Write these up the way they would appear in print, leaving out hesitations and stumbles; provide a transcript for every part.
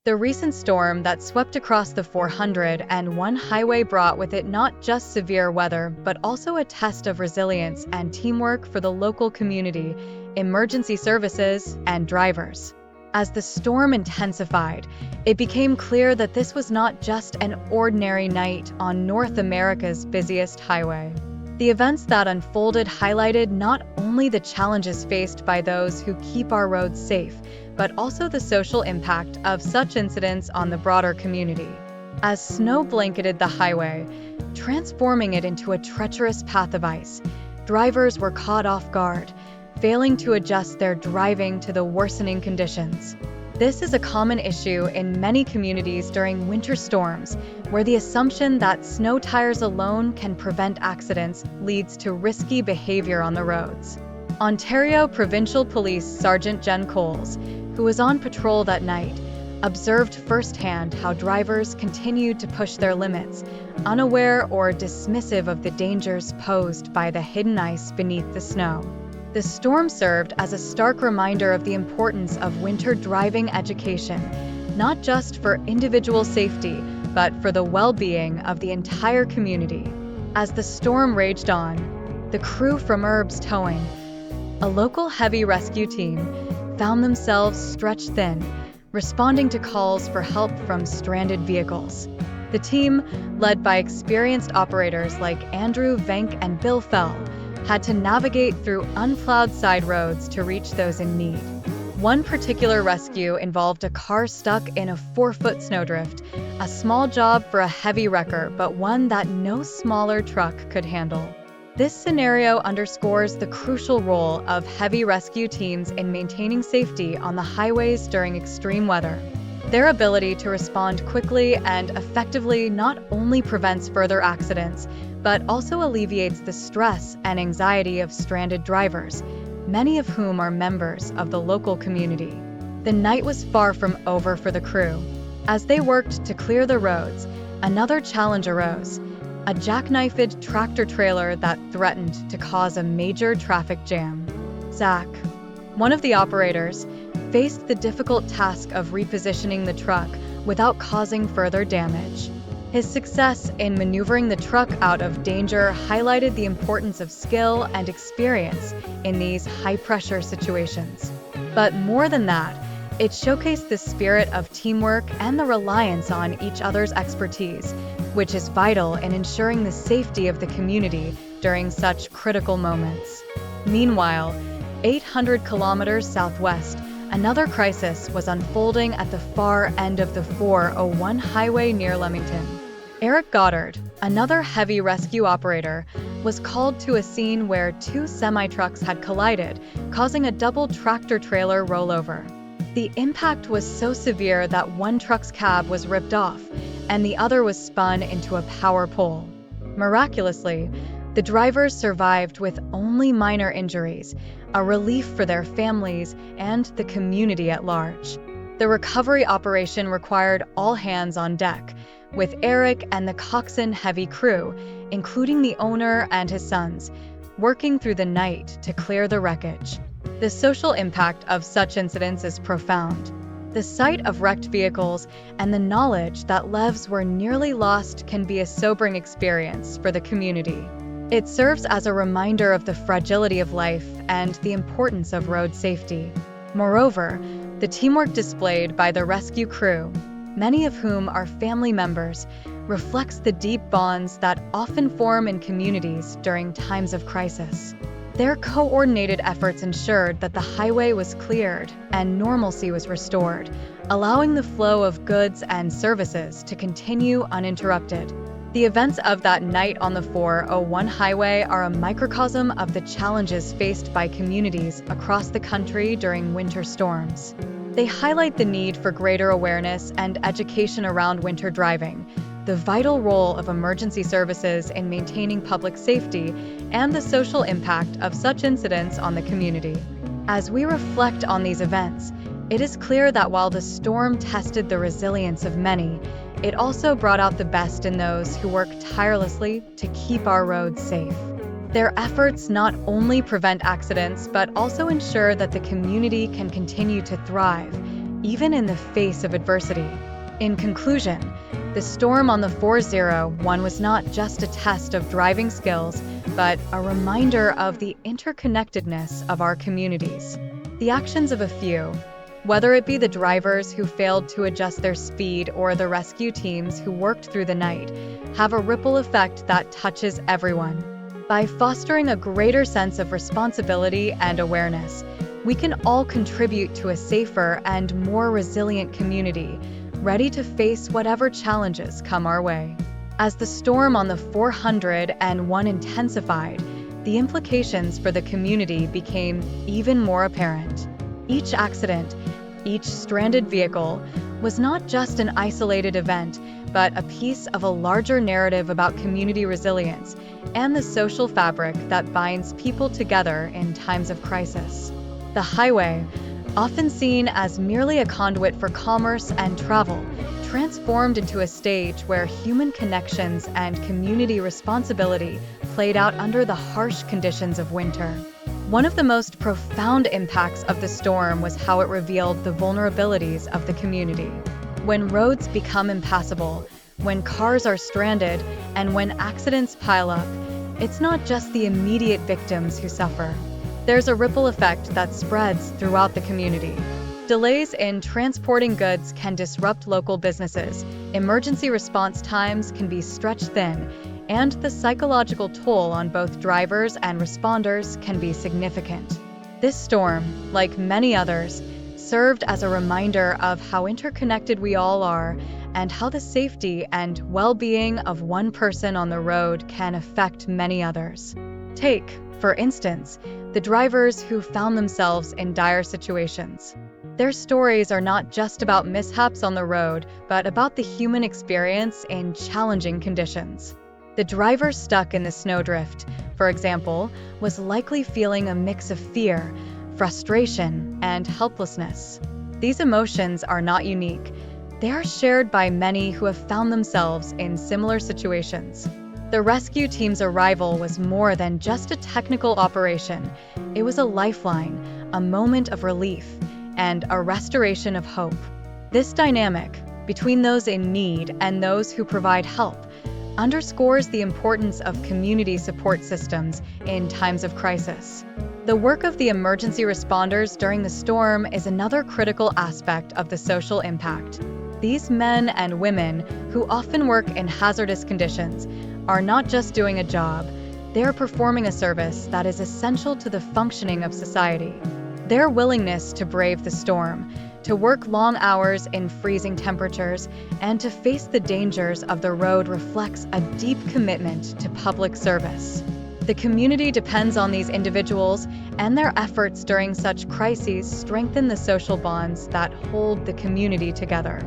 The recent storm that swept across the 401 highway brought with it not just severe weather, but also a test of resilience and teamwork for the local community, emergency services, and drivers. As the storm intensified, it became clear that this was not just an ordinary night on North America's busiest highway. The events that unfolded highlighted not only the challenges faced by those who keep our roads safe, but also the social impact of such incidents on the broader community. As snow blanketed the highway, transforming it into a treacherous path of ice, drivers were caught off guard, failing to adjust their driving to the worsening conditions. This is a common issue in many communities during winter storms, where the assumption that snow tires alone can prevent accidents leads to risky behavior on the roads. Ontario Provincial Police Sergeant Jen Coles, who was on patrol that night, observed firsthand how drivers continued to push their limits, unaware or dismissive of the dangers posed by the hidden ice beneath the snow. The storm served as a stark reminder of the importance of winter driving education, not just for individual safety, but for the well-being of the entire community. As the storm raged on, the crew from Herbs Towing, a local heavy rescue team, found themselves stretched thin, responding to calls for help from stranded vehicles. The team, led by experienced operators like Andrew Venk and Bill Fell, had to navigate through unplowed side roads to reach those in need. One particular rescue involved a car stuck in a 4-foot snowdrift, a small job for a heavy wrecker, but one that no smaller truck could handle. This scenario underscores the crucial role of heavy rescue teams in maintaining safety on the highways during extreme weather. Their ability to respond quickly and effectively not only prevents further accidents, but also alleviates the stress and anxiety of stranded drivers, many of whom are members of the local community. The night was far from over for the crew. As they worked to clear the roads, another challenge arose: a jackknifed tractor trailer that threatened to cause a major traffic jam. Zach, one of the operators, faced the difficult task of repositioning the truck without causing further damage. His success in maneuvering the truck out of danger highlighted the importance of skill and experience in these high-pressure situations. But more than that, it showcased the spirit of teamwork and the reliance on each other's expertise, which is vital in ensuring the safety of the community during such critical moments. Meanwhile, 800 kilometers southwest, another crisis was unfolding at the far end of the 401 highway near Leamington. Eric Goddard, another heavy rescue operator, was called to a scene where 2 semi-trucks had collided, causing a double tractor-trailer rollover. The impact was so severe that one truck's cab was ripped off, and the other was spun into a power pole. Miraculously, the drivers survived with only minor injuries, a relief for their families and the community at large. The recovery operation required all hands on deck, with Eric and the Coxon heavy crew, including the owner and his sons, working through the night to clear the wreckage. The social impact of such incidents is profound. The sight of wrecked vehicles and the knowledge that lives were nearly lost can be a sobering experience for the community. It serves as a reminder of the fragility of life and the importance of road safety. Moreover, the teamwork displayed by the rescue crew, many of whom are family members, reflects the deep bonds that often form in communities during times of crisis. Their coordinated efforts ensured that the highway was cleared and normalcy was restored, allowing the flow of goods and services to continue uninterrupted. The events of that night on the 401 highway are a microcosm of the challenges faced by communities across the country during winter storms. They highlight the need for greater awareness and education around winter driving, the vital role of emergency services in maintaining public safety, and the social impact of such incidents on the community. As we reflect on these events, it is clear that while the storm tested the resilience of many, it also brought out the best in those who work tirelessly to keep our roads safe. Their efforts not only prevent accidents, but also ensure that the community can continue to thrive, even in the face of adversity. In conclusion, the storm on the 401 was not just a test of driving skills, but a reminder of the interconnectedness of our communities. The actions of a few, whether it be the drivers who failed to adjust their speed or the rescue teams who worked through the night, have a ripple effect that touches everyone. By fostering a greater sense of responsibility and awareness, we can all contribute to a safer and more resilient community, ready to face whatever challenges come our way. As the storm on the 401 intensified, the implications for the community became even more apparent. Each accident, each stranded vehicle, was not just an isolated event, but a piece of a larger narrative about community resilience and the social fabric that binds people together in times of crisis. The highway, often seen as merely a conduit for commerce and travel, transformed into a stage where human connections and community responsibility played out under the harsh conditions of winter. One of the most profound impacts of the storm was how it revealed the vulnerabilities of the community. When roads become impassable, when cars are stranded, and when accidents pile up, it's not just the immediate victims who suffer. There's a ripple effect that spreads throughout the community. Delays in transporting goods can disrupt local businesses, emergency response times can be stretched thin, and the psychological toll on both drivers and responders can be significant. This storm, like many others, served as a reminder of how interconnected we all are and how the safety and well-being of one person on the road can affect many others. Take, for instance, the drivers who found themselves in dire situations. Their stories are not just about mishaps on the road, but about the human experience in challenging conditions. The driver stuck in the snowdrift, for example, was likely feeling a mix of fear, frustration, and helplessness. These emotions are not unique. They are shared by many who have found themselves in similar situations. The rescue team's arrival was more than just a technical operation. It was a lifeline, a moment of relief, and a restoration of hope. This dynamic, between those in need and those who provide help, underscores the importance of community support systems in times of crisis. The work of the emergency responders during the storm is another critical aspect of the social impact. These men and women, who often work in hazardous conditions, are not just doing a job, they are performing a service that is essential to the functioning of society. Their willingness to brave the storm, to work long hours in freezing temperatures, and to face the dangers of the road reflects a deep commitment to public service. The community depends on these individuals, and their efforts during such crises strengthen the social bonds that hold the community together.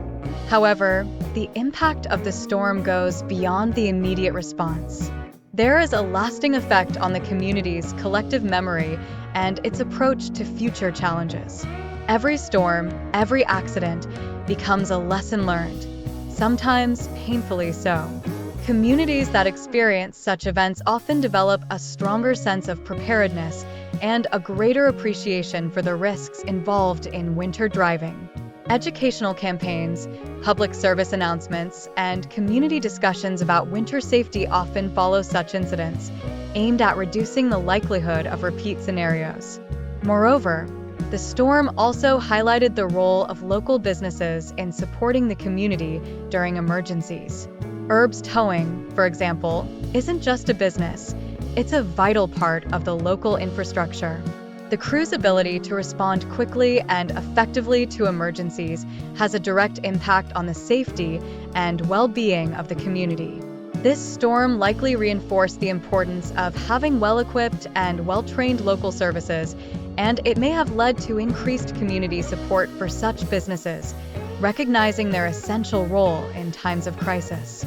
However, the impact of the storm goes beyond the immediate response. There is a lasting effect on the community's collective memory and its approach to future challenges. Every storm, every accident, becomes a lesson learned, sometimes painfully so. Communities that experience such events often develop a stronger sense of preparedness and a greater appreciation for the risks involved in winter driving. Educational campaigns, public service announcements, and community discussions about winter safety often follow such incidents, aimed at reducing the likelihood of repeat scenarios. Moreover, the storm also highlighted the role of local businesses in supporting the community during emergencies. Herbs Towing, for example, isn't just a business, it's a vital part of the local infrastructure. The crew's ability to respond quickly and effectively to emergencies has a direct impact on the safety and well-being of the community. This storm likely reinforced the importance of having well-equipped and well-trained local services, and it may have led to increased community support for such businesses, recognizing their essential role in times of crisis.